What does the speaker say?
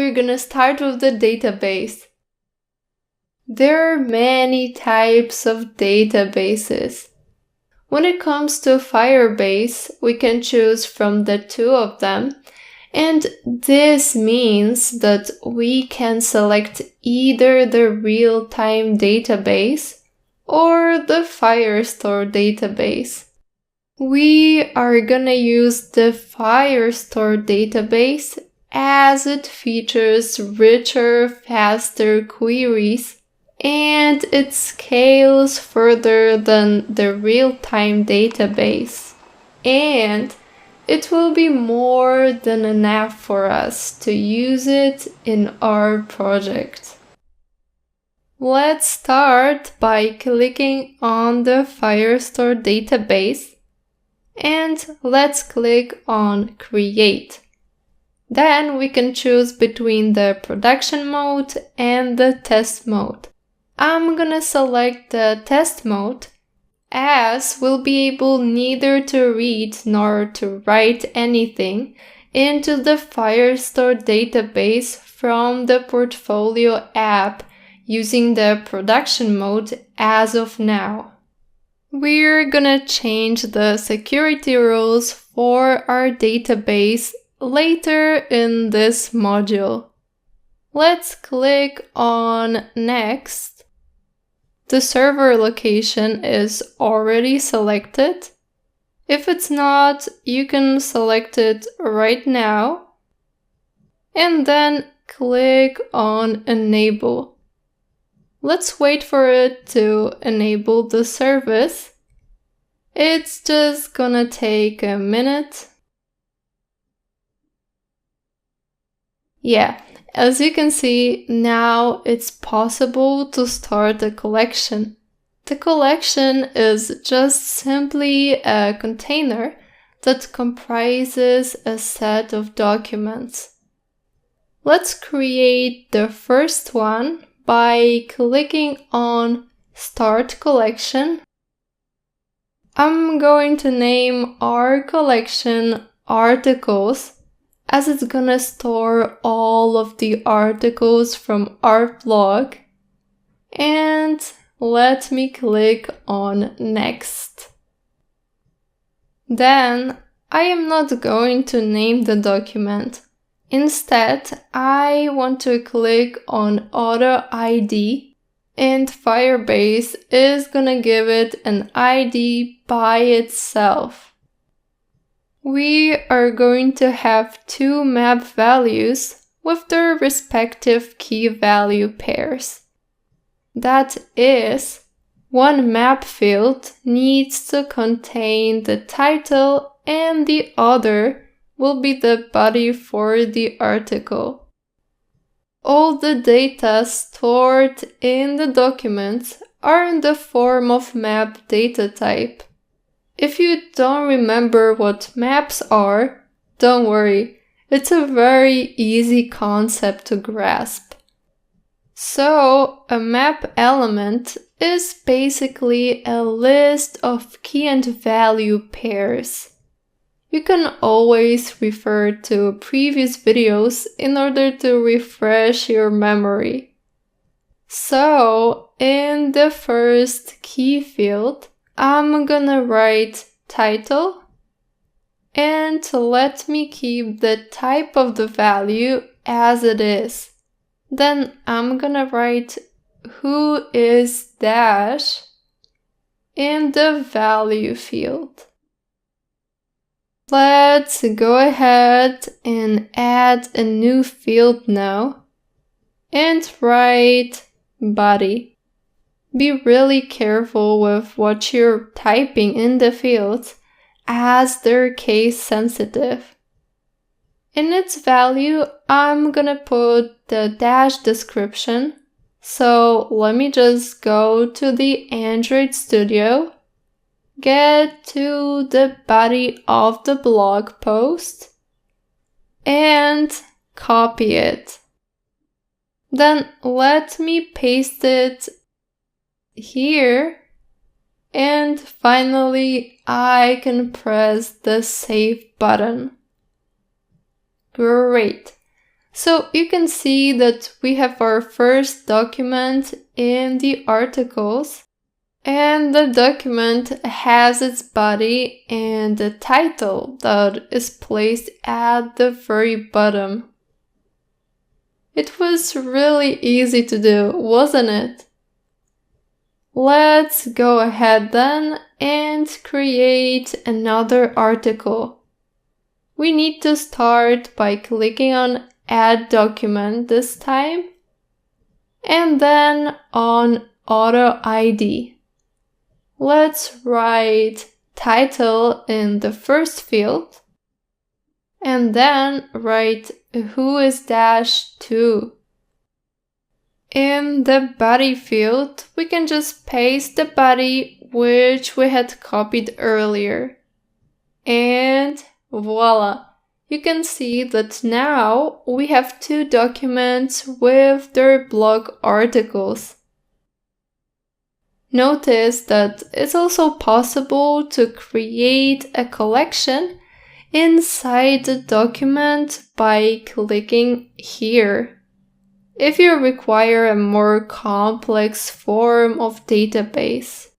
we're gonna start with the database. There are many types of databases. When it comes to Firebase, we can choose from the two of them, and this means that we can select either the real-time database or the Firestore database. We are gonna use the Firestore database as it features richer, faster queries and it scales further than the real-time database. And it will be more than enough for us to use it in our project. Let's start by clicking on the Firestore database and let's click on Create. Then we can choose between the production mode and the test mode. I'm gonna select the test mode as we'll be able neither to read nor to write anything into the Firestore database from the portfolio app using the production mode as of now. We're gonna change the security rules for our database later in this module. Let's click on Next. The server location is already selected. If it's not, you can select it right now. And then click on Enable. Let's wait for it to enable the service. It's just gonna take a minute. Yeah. As you can see, now it's possible to start a collection. The collection is just simply a container that comprises a set of documents. Let's create the first one by clicking on Start Collection. I'm going to name our collection Articles, as it's gonna store all of the articles from our blog. And let me click on Next. Then I am not going to name the document. Instead, I want to click on Auto ID, and Firebase is gonna give it an ID by itself. We are going to have two map values with their respective key value pairs. That is, one map field needs to contain the title and the other will be the body for the article. All the data stored in the documents are in the form of map data type. If you don't remember what maps are, don't worry, it's a very easy concept to grasp. So, a map element is basically a list of key and value pairs. You can always refer to previous videos in order to refresh your memory. So, in the first key field, I'm gonna write title and let me keep the type of the value as it is. Then I'm gonna write who is dash in the value field. Let's go ahead and add a new field now and write body. Be really careful with what you're typing in the fields as they're case sensitive. In its value, I'm gonna put the dash description. So let me just go to the Android Studio, get to the body of the blog post, and copy it. Then let me paste it here, and finally I can press the save button. Great. So you can see that we have our first document in the articles, and the document has its body and the title that is placed at the very bottom. It was really easy to do, wasn't it? Let's go ahead then and create another article. We need to start by clicking on Add Document this time, and then on Auto ID. Let's write title in the first field, and then write who is -2. In the body field, we can just paste the body which we had copied earlier. And voila! You can see that now we have 2 documents with their blog articles. Notice that it's also possible to create a collection inside the document by clicking here. If you require a more complex form of database.